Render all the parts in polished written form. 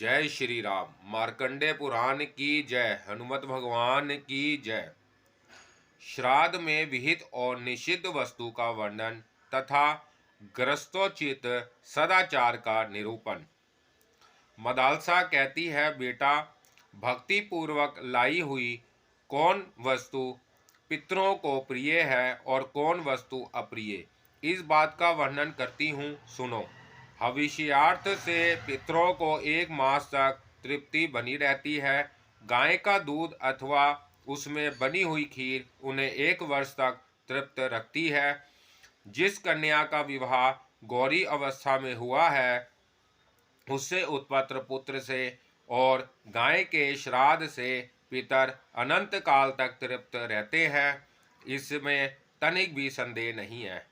जय श्री राम। मार्कंडे पुराण की जय। हनुमत भगवान की जय। श्राद्ध में विहित और निषिद्ध वस्तु का वर्णन तथा ग्रस्तोचित सदाचार का निरूपण। मदालसा कहती है, बेटा, भक्ति पूर्वक लाई हुई कौन वस्तु पितरों को प्रिय है और कौन वस्तु अप्रिय, इस बात का वर्णन करती हूँ, सुनो। हविष्यार्थ से पितरों को 1 मास तक तृप्ति बनी रहती है। गाय का दूध अथवा उसमें बनी हुई खीर उन्हें 1 वर्ष तक तृप्त रखती है। जिस कन्या का विवाह गौरी अवस्था में हुआ है उससे उत्पन्न पुत्र से और गाय के श्राद्ध से पितर अनंत काल तक तृप्त रहते हैं, इसमें तनिक भी संदेह नहीं है।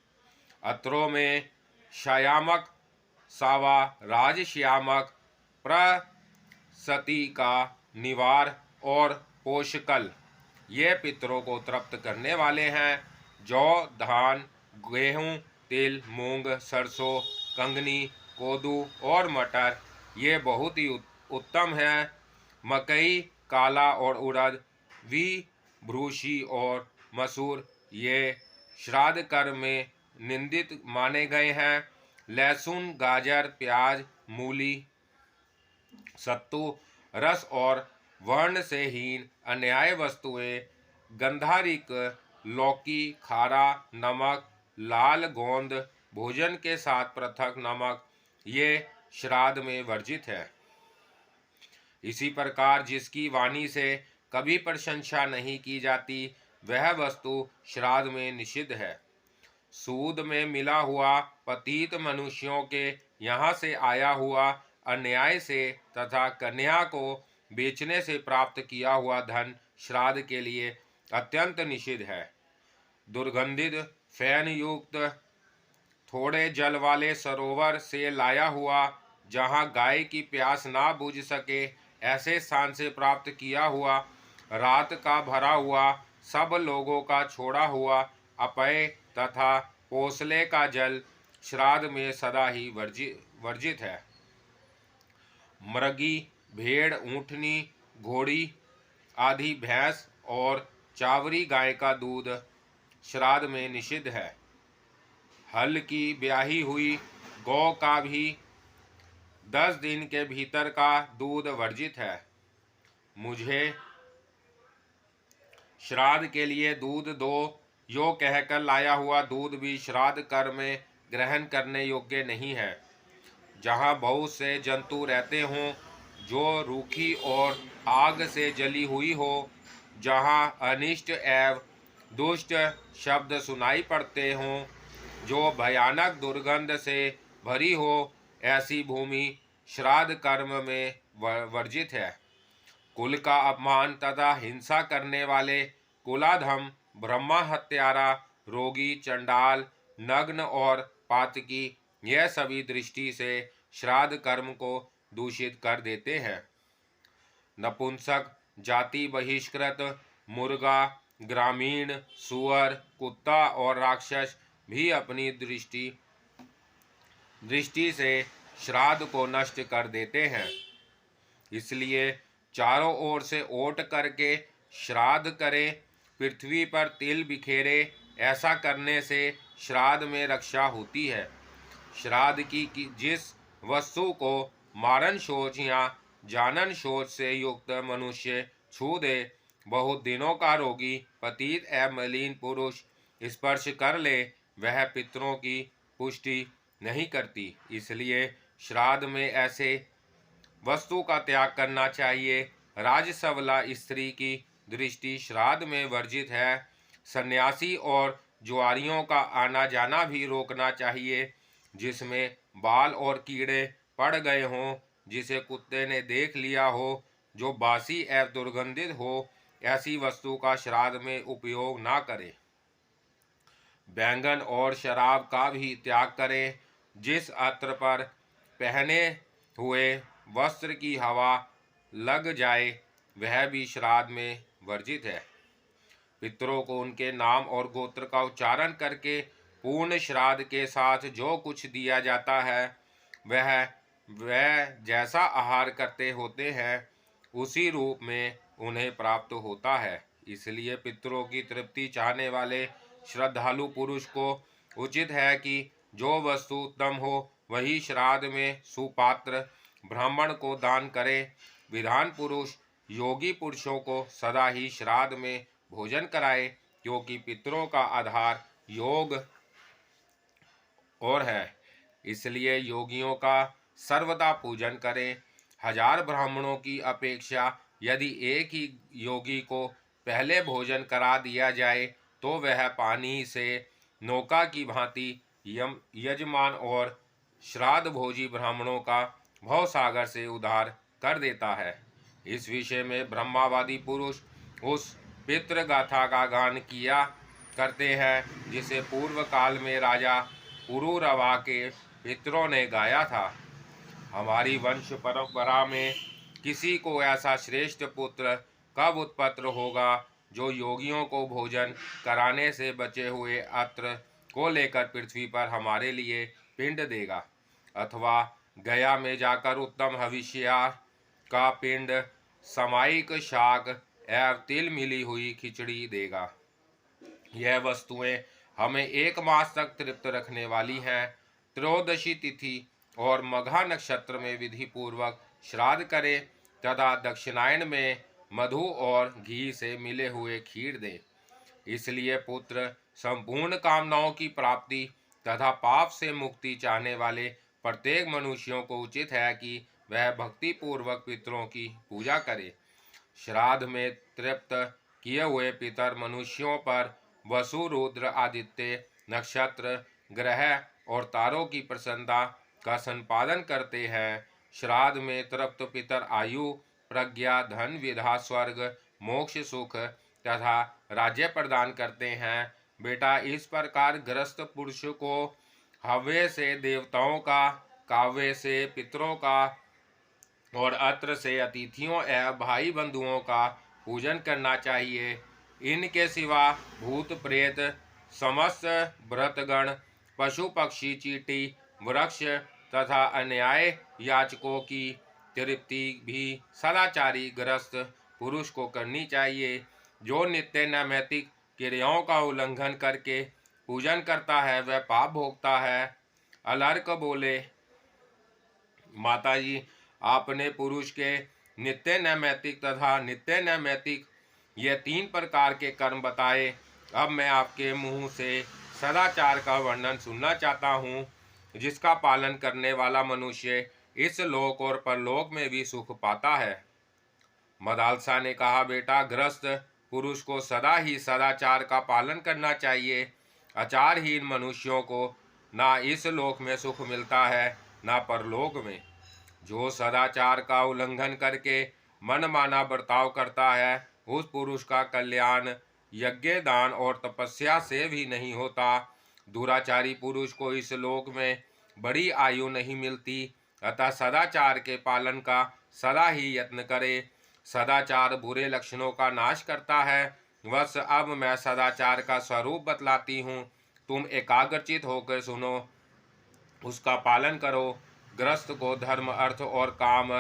अत्रों में श्यामक, सावा, राजश्यामक, प्रसति का निवार और पोषकल ये पितरों को तृप्त करने वाले हैं। जौ, धान, गेहूँ, तिल, मूंग, सरसों, कंगनी, कोदू और मटर ये बहुत ही उत्तम है। मकई, काला और उड़द, भ्रूषी और मसूर ये श्राद्ध कर्म में निंदित माने गए हैं। लहसुन, गाजर, प्याज, मूली, सत्तू, रस और वर्ण से हीन अन्याय वस्तुएं, गंधारिक, लौकी, खारा, नमक, लाल गोंद, भोजन के साथ पृथक नमक ये श्राद्ध में वर्जित है। इसी प्रकार जिसकी वाणी से कभी प्रशंसा नहीं की जाती वह वस्तु श्राद्ध में निषिद्ध है। सूद में मिला हुआ, पतित मनुष्यों के यहाँ से आया हुआ अन्याय से तथा कन्या को बेचने से प्राप्त किया हुआ धन श्राद्ध के लिए अत्यंत निषिद्ध है। दुर्गंधित, फैन युक्त, थोड़े जल वाले सरोवर से लाया हुआ, जहाँ गाय की प्यास ना बुझ सके ऐसे स्थान से प्राप्त किया हुआ, रात का भरा हुआ, सब लोगों का छोड़ा हुआ अपेय तथा पोसले का जल श्राद्ध में सदा ही वर्जित है। मृगी, भेड़, ऊँटनी, घोड़ी आदि भैंस और चावरी गाय का दूध श्राद्ध में निषिद्ध है। हल की ब्याही हुई गौ का भी 10 दिन के भीतर का दूध वर्जित है। मुझे श्राद्ध के लिए दूध दो, यो कहकर लाया हुआ दूध भी श्राद्ध कर्म में ग्रहण करने योग्य नहीं है। जहाँ बहुत से जंतु रहते हों, जो रूखी और आग से जली हुई हो, जहाँ अनिष्ट एवं दुष्ट शब्द सुनाई पड़ते हों, जो भयानक दुर्गंध से भरी हो, ऐसी भूमि श्राद्ध कर्म में वर्जित है। कुल का अपमान तथा हिंसा करने वाले कुलाधम, ब्रह्मा हत्यारा, रोगी, चंडाल, नग्न और पातकी यह सभी दृष्टि से श्राद्ध कर्म को दूषित कर देते हैं। नपुंसक, जाति बहिष्कृत, मुर्गा, ग्रामीण, सुअर, कुत्ता और राक्षस भी अपनी दृष्टि से श्राद्ध को नष्ट कर देते हैं। इसलिए चारों ओर से ओट करके श्राद्ध करें, पृथ्वी पर तिल बिखेरे, ऐसा करने से श्राद्ध में रक्षा होती है। श्राद्ध की जिस वस्तु को मारन शोच या जानन शोच से युक्त मनुष्य छू दे, बहुत दिनों का रोगी, पतित एवं मलिन पुरुष स्पर्श कर ले, वह पितरों की पुष्टि नहीं करती। इसलिए श्राद्ध में ऐसे वस्तु का त्याग करना चाहिए। राजसवला स्त्री की दृष्टि श्राद्ध में वर्जित है। सन्यासी और जुआरियों का आना जाना भी रोकना चाहिए। जिसमें बाल और कीड़े पड़ गए हों, जिसे कुत्ते ने देख लिया हो, जो बासी एवं दुर्गंधित हो, ऐसी वस्तु का श्राद्ध में उपयोग ना करें। बैंगन और शराब का भी त्याग करें। जिस अत्र पर पहने हुए वस्त्र की हवा लग जाए वह भी श्राद्ध में वर्जित है। पितरों को उनके नाम और गोत्र का उच्चारण करके पूर्ण श्राद्ध के साथ जो कुछ दिया जाता है वह वह जैसा आहार करते होते हैं उसी रूप में उन्हें प्राप्त होता है। इसलिए पितरों की तृप्ति चाहने वाले श्रद्धालु पुरुष को उचित है कि जो वस्तु उत्तम हो वही श्राद्ध में सुपात्र ब्राह्मण को दान करे। विधान पुरुष योगी पुरुषों को सदा ही श्राद्ध में भोजन कराए, क्योंकि पितरों का आधार योग और है। इसलिए योगियों का सर्वदा पूजन करें। हजार ब्राह्मणों की अपेक्षा यदि एक ही योगी को पहले भोजन करा दिया जाए तो वह पानी से नौका की भांति यजमान और श्राद्ध भोजी ब्राह्मणों का भवसागर से उद्धार कर देता है। इस विषय में ब्रह्मावादी पुरुष उस पितृगाथा का गान किया करते हैं जिसे पूर्व काल में राजा पुरुरवा के पितरों ने गाया था। हमारी वंश परंपरा में किसी को ऐसा श्रेष्ठ पुत्र कब उत्पन्न होगा जो योगियों को भोजन कराने से बचे हुए अत्र को लेकर पृथ्वी पर हमारे लिए पिंड देगा, अथवा गया में जाकर उत्तम हविष्यार का पिंड, सामायिक शाक एवं तिल मिली हुई खिचड़ी देगा। यह वस्तुएं हमें एक मास तक तृप्त रखने वाली हैं। त्रयोदशी तिथि और मघा नक्षत्र में विधि पूर्वक श्राद्ध करें तथा दक्षिणायन में मधु और घी से मिले हुए खीर दें। इसलिए पुत्र संपूर्ण कामनाओं की प्राप्ति तथा पाप से मुक्ति चाहने वाले प्रत्येक मनुष्यों को उचित है कि वह भक्ति पूर्वक पितरों की पूजा करे। श्राद्ध में तृप्त किए हुए पितर मनुष्यों पर वसु, रुद्र, आदित्य, नक्षत्र, ग्रह और तारों की प्रसन्नता का संपादन करते हैं। श्राद्ध में तृप्त पितर आयु, प्रज्ञा, धन, विद्या, स्वर्ग, मोक्ष, सुख तथा राज्य प्रदान करते हैं। बेटा, इस प्रकार गृहस्थ पुरुष को हव्य से देवताओं का, काव्य से पितरों का और अत्र से अतिथियों एवं भाई बंधुओं का पूजन करना चाहिए। इनके सिवा भूत प्रेत, समस्त व्रतगण, पशु पक्षी, चींटी, वृक्ष तथा अन्याय याचकों की तृप्ति भी सदाचारी गृहस्थ पुरुष को करनी चाहिए। जो नित्य नैमित्तिक क्रियाओं का उल्लंघन करके पूजन करता है वह पाप भोगता है। अलर्क बोले, माताजी, आपने पुरुष के नित्य नैमित्तिक तथा नित्य नैमित्तिक ये तीन प्रकार के कर्म बताए। अब मैं आपके मुंह से सदाचार का वर्णन सुनना चाहता हूँ, जिसका पालन करने वाला मनुष्य इस लोक और परलोक में भी सुख पाता है। मदालसा ने कहा, बेटा, गृहस्थ पुरुष को सदा ही सदाचार का पालन करना चाहिए। आचारहीन मनुष्यों को ना इस लोक में सुख मिलता है ना परलोक में। जो सदाचार का उल्लंघन करके मनमाना बर्ताव करता है उस पुरुष का कल्याण यज्ञ, दान और तपस्या से भी नहीं होता। दुराचारी पुरुष को इस लोक में बड़ी आयु नहीं मिलती, अतः सदाचार के पालन का सदा ही यत्न करे। सदाचार बुरे लक्षणों का नाश करता है। बस अब मैं सदाचार का स्वरूप बतलाती हूँ, तुम एकाग्रचित होकर सुनो, उसका पालन करो। गृहस्थ को धर्म, अर्थ और काम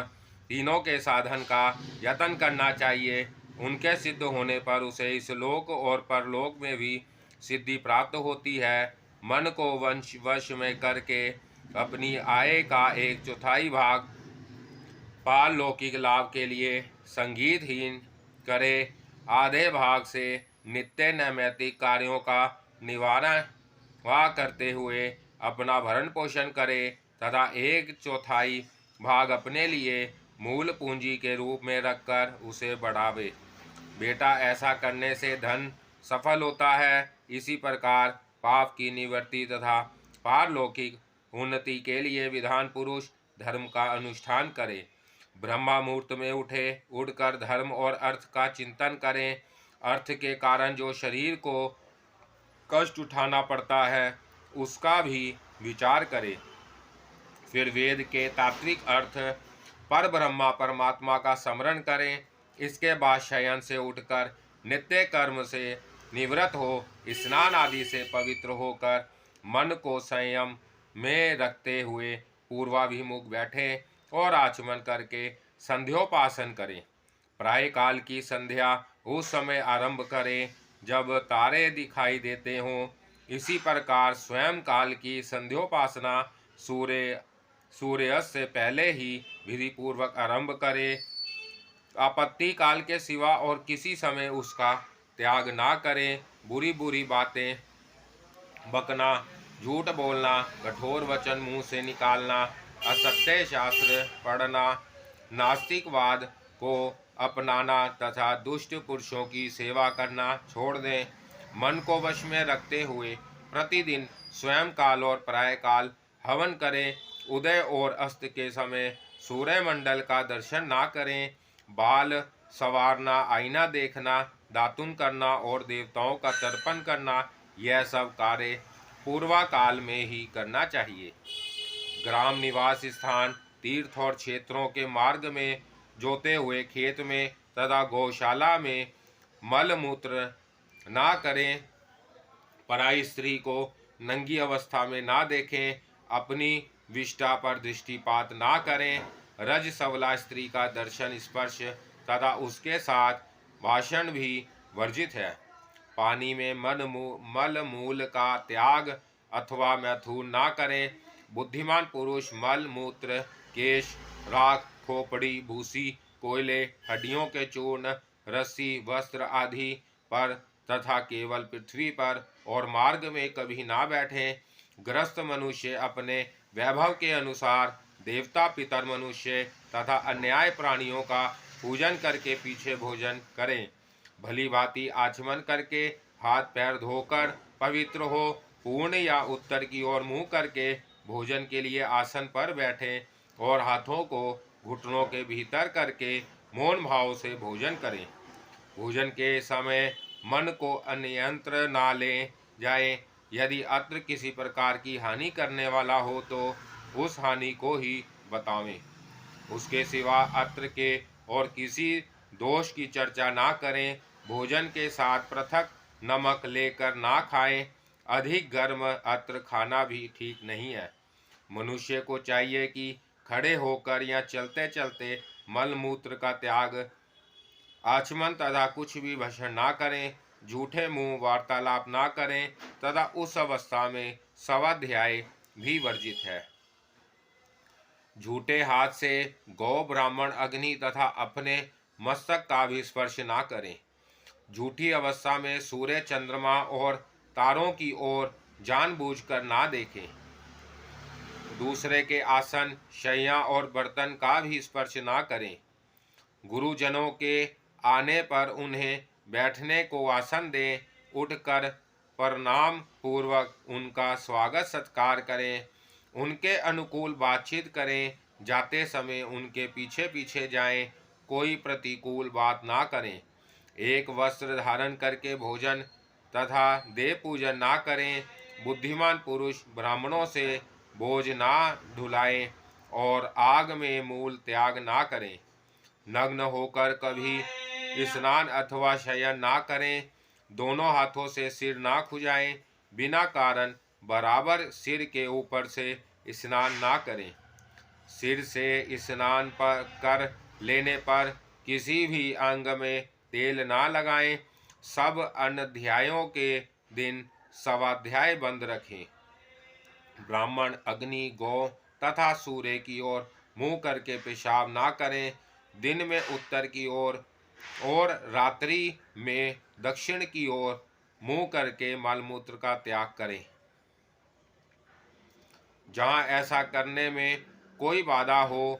तीनों के साधन का यत्न करना चाहिए। उनके सिद्ध होने पर उसे इस लोक और परलोक में भी सिद्धि प्राप्त होती है। मन को वश में करके अपनी आय का 1/4 भाग पारलौकिक लाभ के लिए संगीतहीन करे। आधे भाग से नित्य नैमित्तिक कार्यों का निवारण करते हुए अपना भरण पोषण करे तथा 1/4 भाग अपने लिए मूल पूंजी के रूप में रखकर उसे बढ़ावे। बेटा, ऐसा करने से धन सफल होता है। इसी प्रकार पाप की निवृत्ति तथा पारलौकिक उन्नति के लिए विधान पुरुष धर्म का अनुष्ठान करे। ब्रह्मा मुहूर्त में उठकर धर्म और अर्थ का चिंतन करें। अर्थ के कारण जो शरीर को कष्ट उठाना पड़ता है उसका भी विचार करें। फिर वेद के तात्विक अर्थ पर ब्रह्मा परमात्मा का स्मरण करें। इसके बाद शयन से उठकर नित्य कर्म से निवृत्त हो स्नान आदि से पवित्र होकर मन को संयम में रखते हुए पूर्वाभिमुख बैठें और आचमन करके संध्योपासन करें। प्रातःकाल की संध्या उस समय आरंभ करें जब तारे दिखाई देते हों। इसी प्रकार स्वयं काल की संध्योपासना सूर्यास्त से पहले ही विधि पूर्वक आरंभ करें। आपत्ति काल के सिवा और किसी समय उसका त्याग ना करें। बुरी बुरी बातें बकना, झूठ बोलना, कठोर वचन मुंह से निकालना, असत्य शास्त्र पढ़ना, नास्तिकवाद को अपनाना तथा दुष्ट पुरुषों की सेवा करना छोड़ दें। मन को वश में रखते हुए प्रतिदिन स्वयं काल और प्रातःकाल हवन करें। उदय और अस्त के समय सूर्य मंडल का दर्शन ना करें। बाल संवारना, आईना देखना, दातुन करना और देवताओं का तर्पण करना, यह सब कार्य पूर्वा काल में ही करना चाहिए। ग्राम निवास स्थान, तीर्थ और क्षेत्रों के मार्ग में, जोते हुए खेत में तथा गौशाला में मल मूत्र ना करें। पराई स्त्री को नंगी अवस्था में ना देखें। अपनी विष्ठा पर दृष्टिपात ना करें। रज सवला स्त्री का दर्शन, स्पर्श तथा उसके साथ भाषण भी वर्जित है। पानी में मल मूल का त्याग अथवा मैथुन ना करें। बुद्धिमान पुरुष मल मूत्र, केश, राख, खोपड़ी, भूसी, कोयले, हड्डियों के चूर्ण, रस्सी, वस्त्र आदि पर तथा केवल पृथ्वी पर और मार्ग में कभी ना बैठें। ग्रस्त मनुष्य अपने वैभव के अनुसार देवता, पितर, मनुष्य तथा अन्याय प्राणियों का पूजन करके पीछे भोजन करें। भली भांति आचमन करके हाथ पैर धोकर पवित्र हो पूर्ण या उत्तर की ओर मुंह करके भोजन के लिए आसन पर बैठें और हाथों को घुटनों के भीतर करके मौन भाव से भोजन करें। भोजन के समय मन को अन्यंत्र ना ले जाए। यदि अत्र किसी प्रकार की हानि करने वाला हो तो उस हानि को ही बतावें। उसके सिवा अत्र के और किसी दोष की चर्चा ना करें। भोजन के साथ पृथक नमक लेकर ना खाएं। अधिक गर्म अत्र खाना भी ठीक नहीं है। मनुष्य को चाहिए कि खड़े होकर या चलते चलते मल मूत्र का त्याग, आचमन तथा कुछ भी भाषण ना करें। झूठे मुंह वार्तालाप ना करें तथा उस अवस्था में स्वाध्याय भी वर्जित है। झूठे हाथ से गौ, ब्राह्मण, अग्नि तथा अपने मस्तक का भी स्पर्श ना करें। झूठी अवस्था में सूर्य, चंद्रमा और तारों की ओर जानबूझकर ना देखें। दूसरे के आसन, शैया और बर्तन का भी स्पर्श ना करें। गुरुजनों के आने पर उन्हें बैठने को आसन दें। उठकर प्रणाम पूर्वक उनका स्वागत सत्कार करें। उनके अनुकूल बातचीत करें। जाते समय उनके पीछे पीछे जाएं। कोई प्रतिकूल बात ना करें। एक वस्त्र धारण करके भोजन तथा देव पूजन ना करें। बुद्धिमान पुरुष ब्राह्मणों से बोझ ना ढुलाएं और आग में मूल त्याग ना करें। नग्न होकर कभी स्नान अथवा शयन ना करें। दोनों हाथों से सिर ना खुजाएं। बिना कारण बराबर सिर के ऊपर से स्नान ना करें। सिर से स्नान कर लेने पर किसी भी अंग में तेल ना लगाएं। सब अध्यायों के दिन स्वाध्याय बंद रखें। ब्राह्मण, अग्नि, गौ तथा सूर्य की ओर मुंह करके पेशाब ना करें। दिन में उत्तर की ओर और रात्रि में दक्षिण की ओर मुंह करके मलमूत्र का त्याग करें। जहाँ ऐसा करने में कोई बाधा हो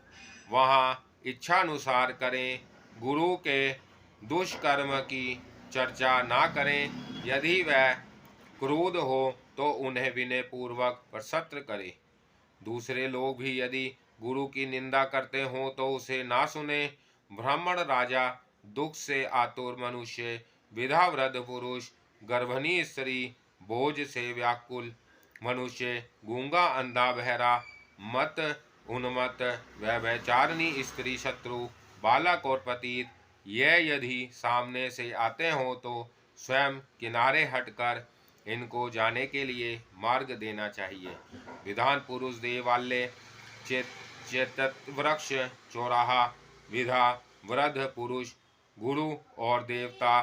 वहाँ इच्छानुसार करें। गुरु के दुष्कर्म की चर्चा ना करें। यदि वह क्रोध हो तो उन्हें विनय पूर्वक प्रसत्र करें। दूसरे लोग भी यदि गुरु की निंदा करते हों तो उसे ना सुने। ब्राह्मण, राजा, दुख से आतुर मनुष्य, विधा, वृद्ध पुरुष, गर्भिणी स्त्री, बोझ से व्याकुल मनुष्य, गूंगा, अंधा, बहरा, मत, उन्मत्त, व्यभिचारिणी स्त्री, शत्रु, बालक और पतित, ये यदि सामने से आते हों तो स्वयं किनारे हटकर इनको जाने के लिए मार्ग देना चाहिए। विधान पुरुष देवालय, चेतत वृक्ष, चौराहा, विधा, वृद्ध पुरुष, गुरु और देवता,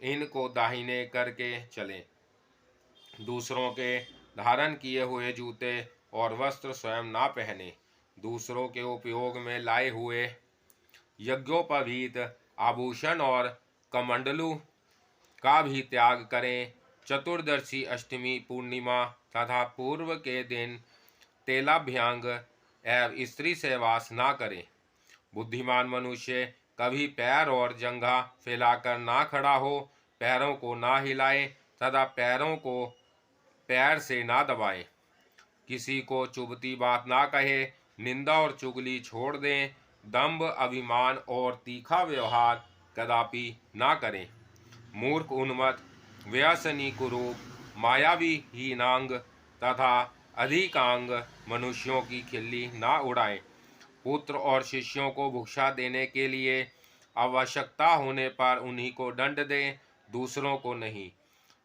इनको दाहिने करके चलें। दूसरों के धारण किए हुए जूते और वस्त्र स्वयं ना पहने। दूसरों के उपयोग में लाए हुए यज्ञोपवीत आभूषण और कमंडलू का भी त्याग करें। चतुर्दशी, अष्टमी, पूर्णिमा तथा पूर्व के दिन तेलाभ्यंग एवं स्त्री से वास ना करें। बुद्धिमान मनुष्य कभी पैर और जंघा फैलाकर ना खड़ा हो, पैरों को ना हिलाए तथा पैरों को पैर से ना दबाएं। किसी को चुभती बात ना कहे, निंदा और चुगली छोड़ दें। दंभ, अभिमान और तीखा व्यवहार कदापि ना करें। मूर्ख, उन्मत्त, व्यसनी, कुरूप, मायावी, हीनांग तथा अधिकांग मनुष्यों की खिल्ली ना उड़ाएं। पुत्र और शिष्यों को भिक्षा देने के लिए आवश्यकता होने पर उन्हीं को दंड दें, दूसरों को नहीं।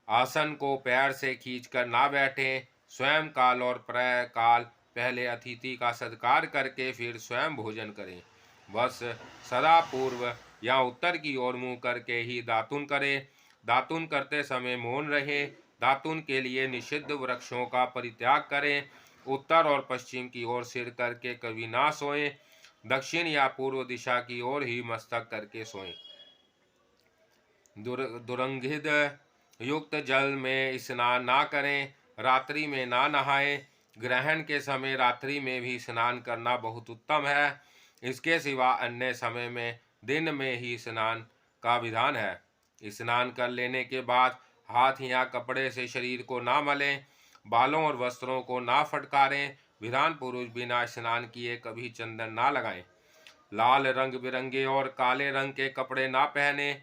आसन को पैर से खींचकर ना बैठें। स्वयं काल और प्रय काल पहले अतिथि का सत्कार करके फिर स्वयं भोजन करें। बस सदा पूर्व या उत्तर की ओर मुंह करके ही दातुन करें। दातुन करते समय मौन रहे। दातुन के लिए निषिद्ध वृक्षों का परित्याग करें। उत्तर और पश्चिम की ओर सिर करके कभी ना सोएं। दक्षिण या पूर्व दिशा की ओर ही मस्तक करके सोएं। दुर्गंधित युक्त जल में स्नान ना करें। रात्रि में ना नहाएं। ग्रहण के समय रात्रि में भी स्नान करना बहुत उत्तम है। इसके सिवा अन्य समय में दिन में ही स्नान का विधान है। स्नान कर लेने के बाद हाथ या कपड़े से शरीर को ना मलें। बालों और वस्त्रों को ना फटकारें। विधान पुरुष बिना स्नान किए कभी चंदन ना लगाएं। लाल, रंग बिरंगे और काले रंग के कपड़े ना पहने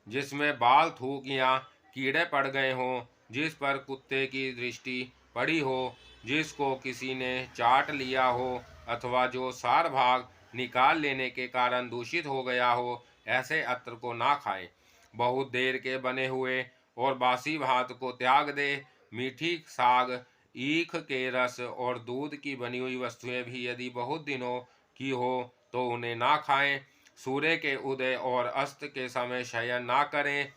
जिसमें बाल, थूक या कीड़े पड़ गए हों, जिस पर कुत्ते की दृष्टि पड़ी हो, जिसको किसी ने चाट लिया हो अथवा जो सार भाग निकाल लेने के कारण दूषित हो गया हो, ऐसे अत्र को ना खाएं। बहुत देर के बने हुए और बासी भात को त्याग दे। मीठी साग, ईख के रस और दूध की बनी हुई वस्तुएं भी यदि बहुत दिनों की हो तो उन्हें ना खाएं। सूर्य के उदय और अस्त के समय शयन ना करें।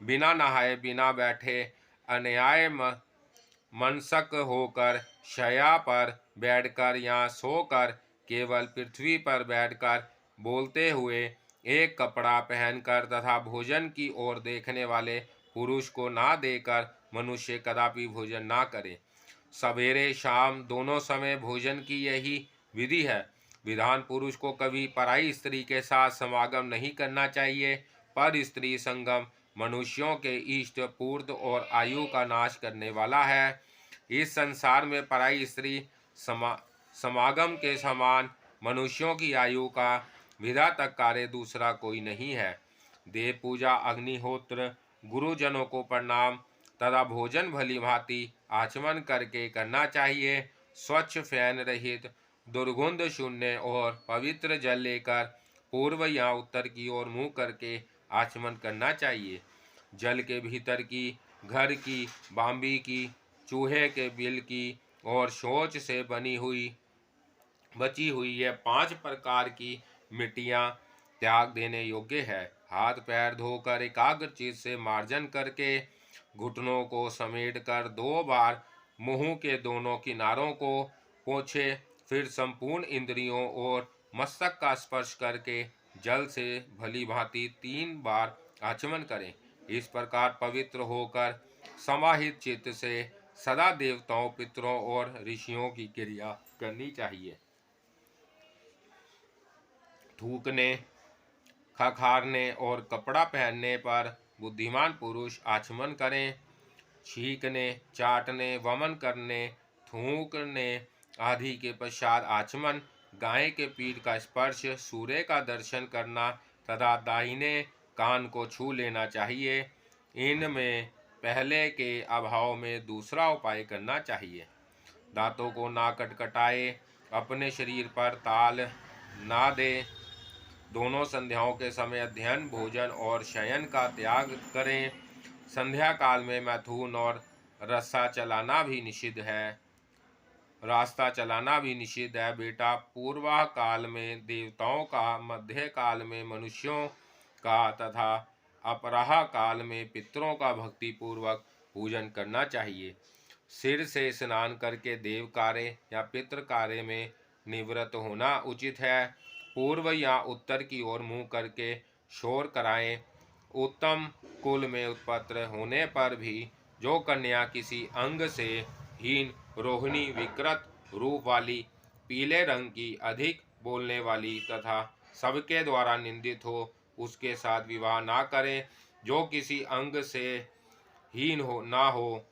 बिना नहाए, बिना बैठे, अन्याय मनसक होकर शया पर बैठकर या सोकर केवल पृथ्वी पर बैठकर बोलते हुए एक कपड़ा पहनकर तथा भोजन की ओर देखने वाले पुरुष को ना देकर मनुष्य कदापि भोजन ना करे। सवेरे शाम दोनों समय भोजन की यही विधि है। विधान पुरुष को कभी पराई स्त्री के साथ समागम नहीं करना चाहिए। पर स्त्री संगम मनुष्यों के इष्ट, पूर्त और आयु का नाश करने वाला है। इस संसार में पराई स्त्री समागम के समान मनुष्यों की आयु का विधातक कार्य दूसरा कोई नहीं है। देव पूजा, अग्निहोत्र, गुरुजनों को प्रणाम तथा भोजन भली भांति आचमन करके करना चाहिए। स्वच्छ, फैन रहित, दुर्गंध शून्य और पवित्र जल लेकर पूर्व या उत्तर की ओर मुंह करके आचमन करना चाहिए। जल के भीतर की, घर की, बांबी की, चूहे के बिल की और शौच से बची हुई ये 5 प्रकार की मिट्टियाँ त्याग देने योग्य है। हाथ पैर धोकर एकाग्रचित्त से मार्जन करके घुटनों को समेटकर 2 बार मुंह के दोनों किनारों को पोंछे। फिर संपूर्ण इंद्रियों और मस्तक का स्पर्श करके जल से भली भांति 3 बार आचमन करें। इस प्रकार पवित्र होकर समाहित चित्त से सदा देवताओं, पितरों और ऋषियों की क्रिया करनी चाहिए। थूकने, खखारने और कपड़ा पहनने पर बुद्धिमान पुरुष आचमन करें। छींकने, चाटने, वमन करने, थूकने आदि के पश्चात आचमन, गाय के पीठ का स्पर्श, सूर्य का दर्शन करना तथा दाहिने कान को छू लेना चाहिए। इनमें पहले के अभाव में दूसरा उपाय करना चाहिए। दांतों को ना कटकटाए, अपने शरीर पर ताल ना दे। दोनों संध्याओं के समय अध्ययन, भोजन और शयन का त्याग करें। संध्या काल में मैथुन और रस्सा चलाना भी निषिद्ध है। रास्ता चलाना भी निषिद्ध है। बेटा, पूर्वाह काल में देवताओं का, मध्य काल में मनुष्यों का तथा अपराह काल में पितरों का भक्ति पूर्वक पूजन करना चाहिए। सिर से स्नान करके देव कार्य या पितृ कार्य में निवृत्त होना उचित है। पूर्व या उत्तर की ओर मुंह करके शोर कराएं। उत्तम कुल में उत्पन्न होने पर भी जो कन्या किसी अंग से हीन, रोहिणी, विकृत रूप वाली, पीले रंग की, अधिक बोलने वाली तथा सबके द्वारा निंदित हो, उसके साथ विवाह ना करें। जो किसी अंग से हीन हो ना हो,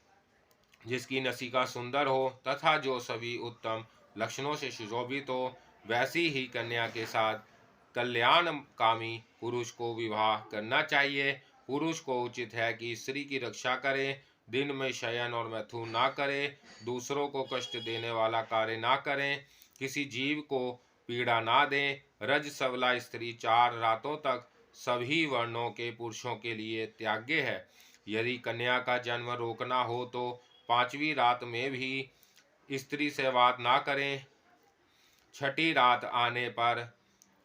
जिसकी नसिका सुंदर हो तथा जो सभी उत्तम लक्षणों से सुशोभित हो, वैसी ही कन्या के साथ कल्याणकामी पुरुष को विवाह करना चाहिए। पुरुष को उचित है कि स्त्री की रक्षा करे, दिन में शयन और मैथुन ना करे, दूसरों को कष्ट देने वाला कार्य ना करें, किसी जीव को पीड़ा ना दें। रज सबला स्त्री 4 रातों तक सभी वर्णों के पुरुषों के लिए त्याज्य है। यदि कन्या का जन्म रोकना हो तो 5वीं रात में भी स्त्री से बात ना करें। 6ठी रात आने पर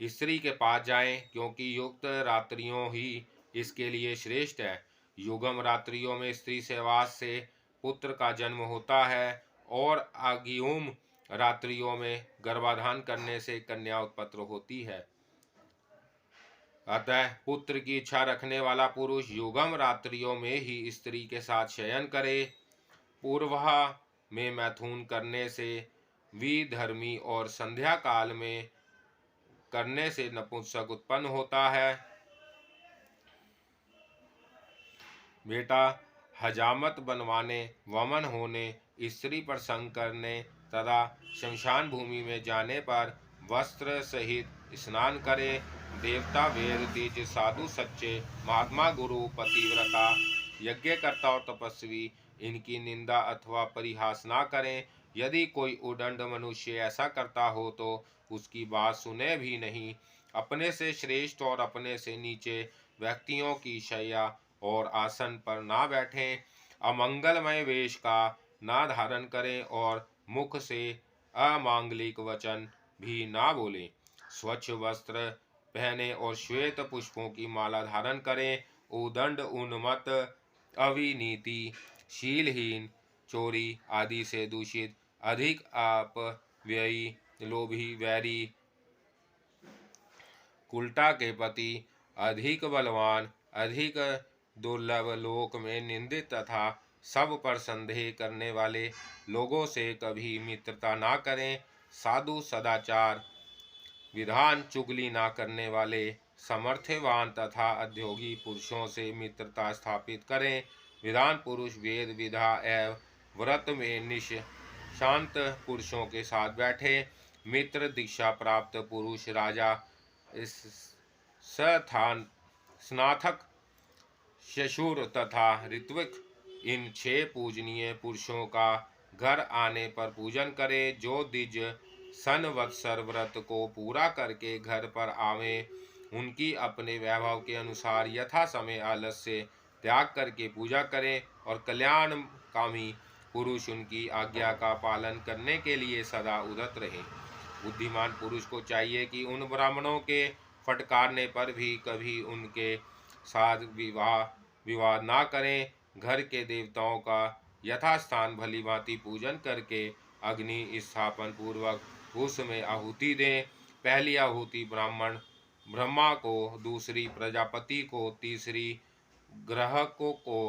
स्त्री के पास जाएं, क्योंकि युक्त रात्रियों ही इसके लिए श्रेष्ठ है। युगम रात्रियों में स्त्री सहवास से पुत्र का जन्म होता है और आगियुम रात्रियों में गर्भाधान करने से कन्या उत्पन्न होती है। अतः पुत्र की इच्छा रखने वाला पुरुष युगम रात्रियों में ही स्त्री के साथ शयन करे। पूर्वाह में मैथुन करने से विधर्मी और संध्या काल में करने से नपुंसक उत्पन्न होता है। बेटा, हजामत बनवाने, वमन होने, स्त्री पर संग करने तथा शमशान भूमि में जाने पर वस्त्र सहित स्नान करे। देवता, वेद, तेज, साधु, सच्चे, महात्मा, गुरु, पतिव्रता, यज्ञकर्ता और तपस्वी इनकी निंदा अथवा परिहास ना करें। यदि कोई उदंड मनुष्य ऐसा करता हो तो उसकी बात सुने भी नहीं। अपने से श्रेष्ठ और अपने से नीचे व्यक्तियों की शैया और आसन पर ना बैठें। अमंगलमय वेश का ना धारण करें और मुख से अमांगलिक वचन भी ना बोलें। स्वच्छ वस्त्र पहने और श्वेत पुष्पों की माला धारण करें। उदंड, उन्मत्त, अविनीति, शीलहीन, चोरी आदि से दूषित, अधिक अपव्ययी, लोभी, वैरी, कुलटा के पति, अधिक बलवान, अधिक दुर्लभ, लोक में निंदित तथा सब पर संदेह करने वाले लोगों से कभी मित्रता ना करें। साधु, सदाचार, विधान, चुगली ना करने वाले, समर्थवान तथा उद्योगी पुरुषों से मित्रता स्थापित करें। विधान पुरुष वेद, विधा एवं व्रत में निशांत पुरुषों के साथ बैठे। मित्र, दीक्षा प्राप्त पुरुष, राजा, स्थान, स्नातक, शशुर तथा ऋत्विक इन 6 पूजनीय पुरुषों का घर आने पर पूजन करे। जो द्विज संवत्सर व्रत को पूरा करके घर पर आवे, उनकी अपने वैभव के अनुसार यथा समय आलस्य त्याग करके पूजा करें और कल्याणकामी पुरुष उनकी आज्ञा का पालन करने के लिए सदा उद्यत रहे। बुद्धिमान पुरुष को चाहिए कि उन ब्राह्मणों के फटकारने पर भी कभी उनके साथ विवाद ना करें। घर के देवताओं का यथास्थान भली भांति पूजन करके अग्नि स्थापन पूर्वक उसमें आहुति दें। पहली आहुति ब्रह्मा को, दूसरी प्रजापति को, तीसरी ग्रहकों को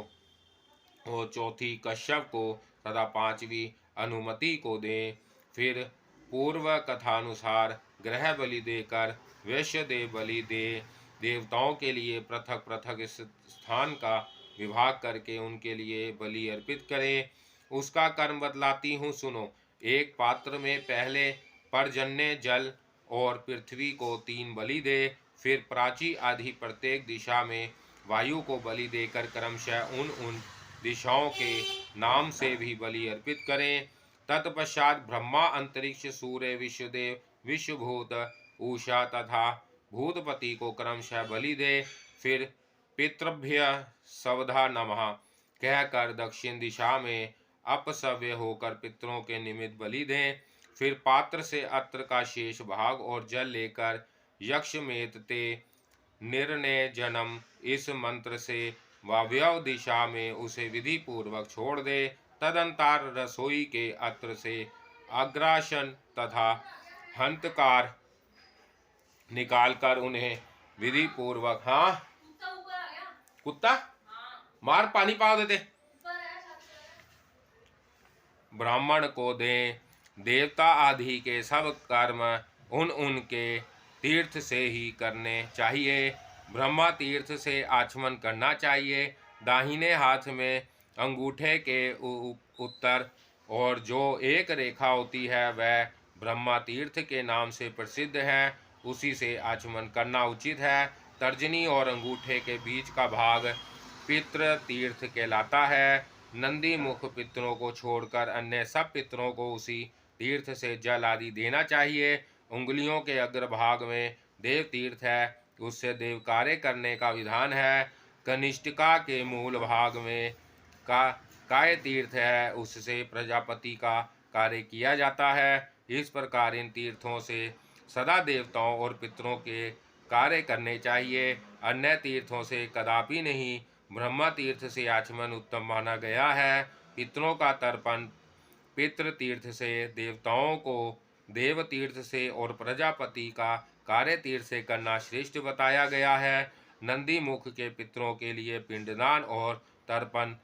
और चौथी कश्यप को तथा 5वीं अनुमति को दें। फिर पूर्व कथानुसार ग्रह बलि देकर वैश्य देव बलि दे। देवताओं के लिए पृथक पृथक स्थान का विभाग करके उनके लिए बलि अर्पित करें। उसका कर्म बतलाती हूँ, सुनो। एक पात्र में पहले पर्जन्य, जल और पृथ्वी को 3 बलि दे। फिर प्राची आदि प्रत्येक दिशा में वायु को बलि देकर क्रमशः उन दिशाओं के नाम से भी बलि अर्पित करें। तत्पश्चात ब्रह्मा, अंतरिक्ष, सूर्य, विश्वदेव, विश्वभूत, उषा तथा भूतपति को क्रमशः बलि दे। फिर पितृभ्य सवधा नमः कहकर दक्षिण दिशा में अपसव्य होकर पितरों के निमित्त बलि दें। फिर पात्र से अत्र का शेष भाग और जल लेकर यक्षमेत ते निर्णय जन्म इस मंत्र से वायव्य दिशा में उसे विधि पूर्वक छोड़ दे। तदंतर रसोई के अत्र से अग्रासन तथा हंतकार निकालकर उन्हें विधि पूर्वक, हाँ कुत्ता मार पानी पाव देते, ब्राह्मण को दें। देवता आदि के सब कर्म उनके तीर्थ से ही करने चाहिए। ब्रह्मा तीर्थ से आचमन करना चाहिए। दाहिने हाथ में अंगूठे के उत्तर और जो एक रेखा होती है वह ब्रह्मा तीर्थ के नाम से प्रसिद्ध है, उसी से आचमन करना उचित है। तर्जनी और अंगूठे के बीच का भाग पितृ तीर्थ कहलाता है। नंदी मुख पितरों को छोड़कर अन्य सब पितरों को उसी तीर्थ से जल आदि देना चाहिए। उंगलियों के अग्रभाग में देव तीर्थ है, उससे देव कार्य करने का विधान है। कनिष्ठिका के मूल भाग में काय तीर्थ है, उससे प्रजापति का कार्य किया जाता है। इस प्रकार इन तीर्थों से सदा देवताओं और पितरों के कार्य करने चाहिए, अन्य तीर्थों से कदापि नहीं। ब्रह्मा तीर्थ से आचमन उत्तम माना गया है। पितरों का तर्पण पितृ तीर्थ से, देवताओं को देव तीर्थ से और प्रजापति का कार्य तीर्थ से करना श्रेष्ठ बताया गया है। नंदी मुख के पितरों के लिए पिंडदान और तर्पण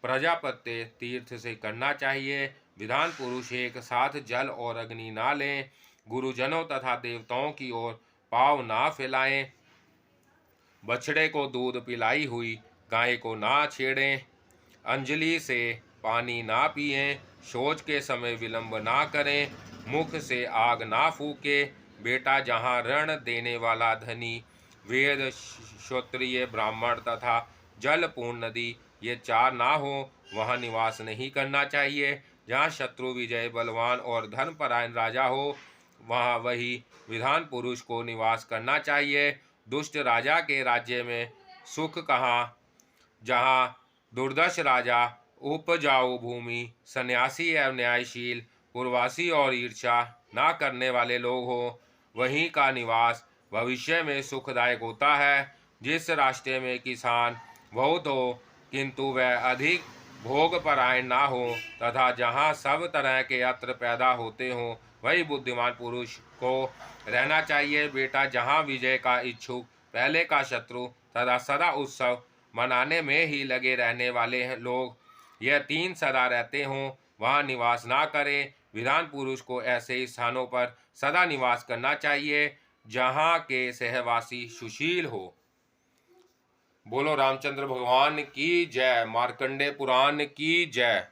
प्रजापत्य तीर्थ से करना चाहिए। विधान पुरुष एक साथ जल और अग्नि ना लें। गुरुजनों तथा देवताओं की ओर पाँव ना फैलाएं। बछड़े को दूध पिलाई हुई गाय को ना छेड़ें। अंजलि से पानी ना पिएं। शौच के समय विलंब ना करें। मुख से आग ना फूके। बेटा जहाँ ऋण देने वाला धनी वेद क्षत्रिय ब्राह्मण तथा जलपूर्ण नदी ये चार ना हो वहाँ निवास नहीं करना चाहिए। जहाँ शत्रु विजय बलवान और धर्मपरायण राजा हो वहाँ वही विधान पुरुष को निवास करना चाहिए। दुष्ट राजा के राज्य में सुख कहाँ, जहाँ दुर्दश राजा, उपजाऊ भूमि, सन्यासी एवं न्यायशील, पूर्वासी और ईर्ष्या ना करने वाले लोग हो, वहीं का निवास भविष्य में सुखदायक होता है। जिस राष्ट्र में किसान बहुत हो किंतु वह अधिक भोगपरायण ना हो तथा जहाँ सब तरह के अत्र पैदा होते हों वही बुद्धिमान पुरुष को रहना चाहिए। बेटा जहाँ विजय का इच्छुक, पहले का शत्रु तथा सदा उत्सव मनाने में ही लगे रहने वाले लोग यह तीन सदा रहते हों वहाँ निवास ना करें। विधान पुरुष को ऐसे स्थानों पर सदा निवास करना चाहिए जहाँ के सहवासी सुशील हो। बोलो रामचंद्र भगवान की जय। मार्कंडे पुराण की जय।